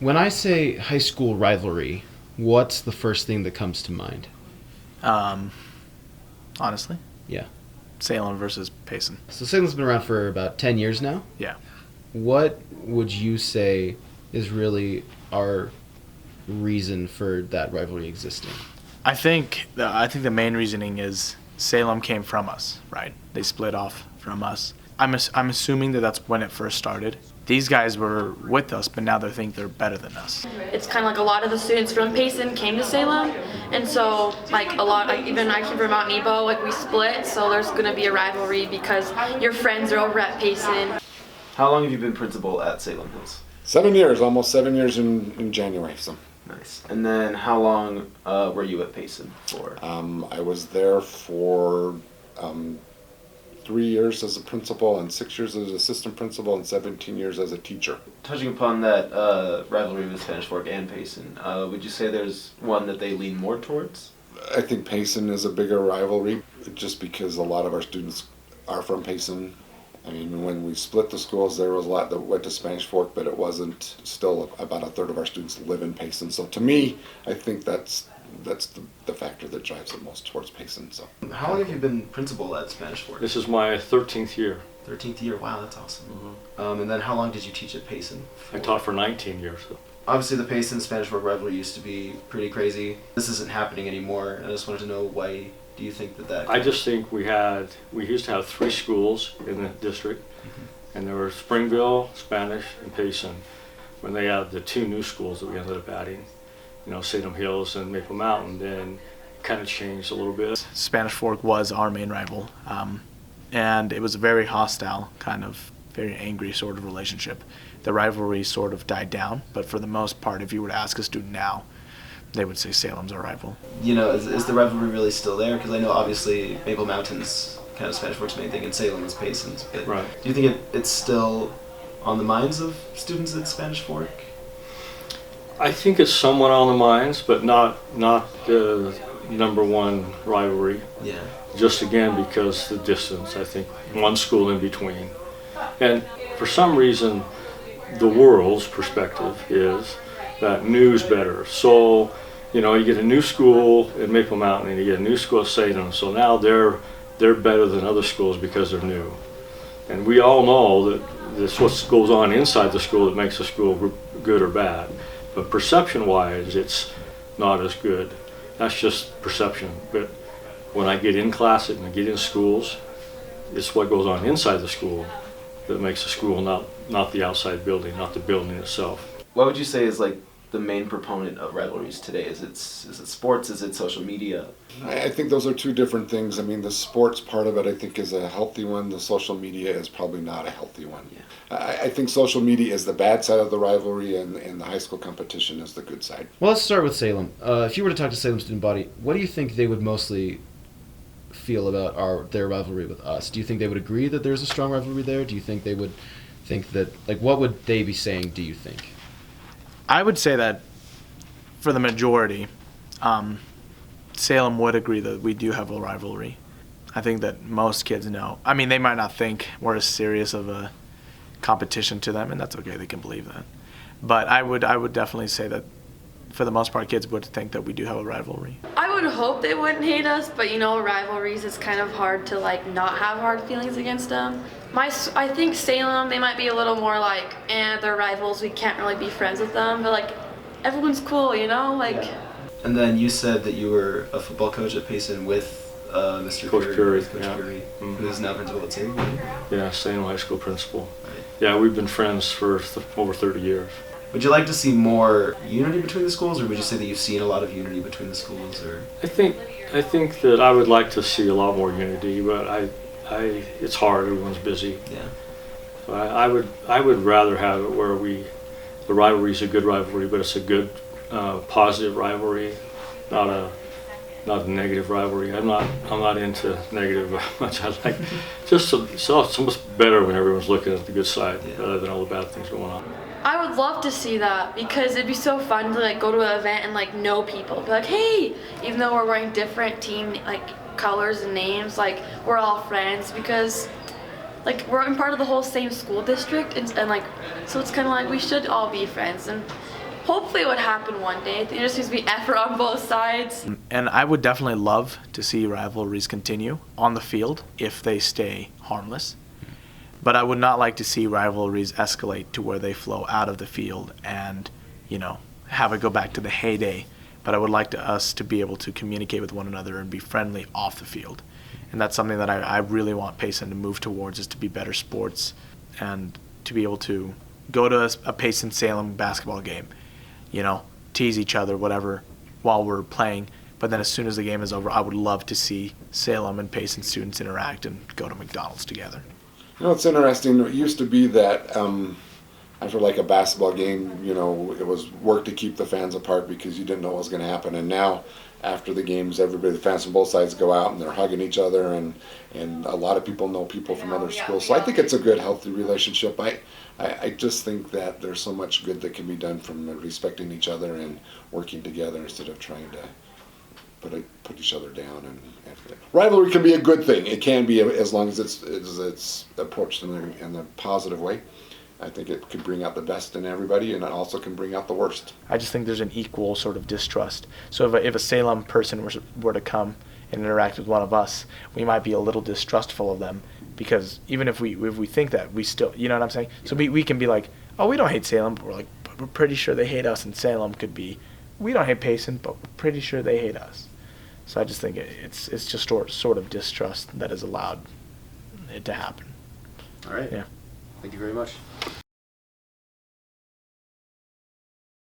When I say high school rivalry, what's the first thing that comes to mind? Um, honestly, Yeah. Salem versus Payson. So Salem's been around for about 10 years now. Yeah. What would you say is really our reason for that rivalry existing? I think the main reasoning is Salem came from us, right? They split off from us. I'm assuming that that's when it first started. These guys were with us, but now they think they're better than us. It's kind of like a lot of the students from Payson came to Salem, and so like a lot, like even I came from Mount Nebo, like we split, so there's gonna be a rivalry because your friends are over at Payson. How long have you been principal at Salem Hills? 7 years, almost 7 years in January. So. Nice. And then how long were you at Payson for? I was there for 3 years as a principal and 6 years as assistant principal and 17 years as a teacher. Touching upon that rivalry with Spanish Fork and Payson, would you say there's one that they lean more towards? I think Payson is a bigger rivalry just because a lot of our students are from Payson. I mean, when we split the schools, there was a lot that went to Spanish Fork, but it wasn't. Still, about a third of our students live in Payson. So to me, I think that's the factor that drives it most towards Payson. So. How long have you been principal at Spanish Fork? This is my 13th year. 13th year. Wow, that's awesome. And then how long did you teach at Payson? I taught for 19 years. Obviously, the Payson Spanish Fork rivalry used to be pretty crazy. This isn't happening anymore. I just wanted to know why. Do you think that? I just think we used to have 3 schools in the district, and there were Springville, Spanish, and Payson. When they had the 2 new schools that we ended up adding, Salem Hills and Maple Mountain, then it kind of changed a little bit. Spanish Fork was our main rival, and it was a very hostile, kind of very angry sort of relationship. The rivalry sort of died down, but for the most part, if you were to ask a student now, they would say Salem's our rival. Is the rivalry really still there? Because I know obviously Maple Mountain's kind of Spanish Fork's main thing, and Salem is Payson's. But right. Do you think it's still on the minds of students at Spanish Fork? I think it's somewhat on the minds, but not the number one rivalry. Yeah. Just again because the distance. I think one school in between, and for some reason, the world's perspective is that new's better. So, you get a new school in Maple Mountain and you get a new school at Salem. So now they're better than other schools because they're new. And we all know that it's what goes on inside the school that makes the school good or bad. But perception-wise, it's not as good. That's just perception. But when I get in class and I get in schools, it's what goes on inside the school that makes the school, not the outside building, not the building itself. What would you say is like the main proponent of rivalries today? Is it sports? Is it social media? I think those are 2 different things. I mean, the sports part of it, I think, is a healthy one. The social media is probably not a healthy one. Yeah. I think social media is the bad side of the rivalry, and the high school competition is the good side. Well, let's start with Salem. If you were to talk to Salem student body, what do you think they would mostly feel about their rivalry with us? Do you think they would agree that there's a strong rivalry there? Do you think they would think that, what would they be saying, do you think? I would say that for the majority, Salem would agree that we do have a rivalry. I think that most kids know. I mean, they might not think we're as serious of a competition to them, and that's okay. They can believe that. But I would definitely say that for the most part, kids would think that we do have a rivalry. I would hope they wouldn't hate us, but rivalries, it's kind of hard to not have hard feelings against them. I think Salem, they might be a little more they're rivals, we can't really be friends with them, but everyone's cool, Yeah. And then you said that you were a football coach at Payson with Mr. Coach Curry, Coach yeah. Curry, who is now principal at Salem. Yeah, Salem High School principal. Right. Yeah, we've been friends for over 30 years. Would you like to see more unity between the schools, or would you say that you've seen a lot of unity between the schools? Or I think that I would like to see a lot more unity, but it's hard. Everyone's busy. Yeah. So I would rather have it where the rivalry is a good rivalry, but it's a good positive rivalry, not a negative rivalry. I'm not into negative much. I like it's almost better when everyone's looking at the good side rather than all the bad things going on. I would love to see that because it'd be so fun to go to an event and know people. Be hey, even though we're wearing different team colors and names, we're all friends because we're in part of the whole same school district and so it's kind of we should all be friends, and hopefully it would happen one day. I think there just needs to be effort on both sides. And I would definitely love to see rivalries continue on the field if they stay harmless. But I would not like to see rivalries escalate to where they flow out of the field and, have it go back to the heyday. But I would like us to be able to communicate with one another and be friendly off the field. And that's something that I really want Payson to move towards, is to be better sports and to be able to go to a Payson-Salem basketball game, tease each other, whatever, while we're playing. But then as soon as the game is over, I would love to see Salem and Payson students interact and go to McDonald's together. It's interesting. It used to be that after like a basketball game, it was work to keep the fans apart because you didn't know what was going to happen. And now, after the games, the fans from both sides go out and they're hugging each other, and a lot of people know people from other schools. So I think it's a good, healthy relationship. I just think that there's so much good that can be done from respecting each other and working together instead of trying to put each other down. And rivalry can be a good thing. It can be, as long as it's approached in a positive way. I think it could bring out the best in everybody, and it also can bring out the worst. I just think there's an equal sort of distrust. So if a Salem person were to come and interact with one of us, we might be a little distrustful of them, because even if we think that, we still, you know what I'm saying? So we can be like, oh, we don't hate Salem, but we're pretty sure they hate us. And Salem could be, we don't hate Payson, but we're pretty sure they hate us. So I just think it's just sort of distrust that has allowed it to happen. All right. Yeah. Thank you very much.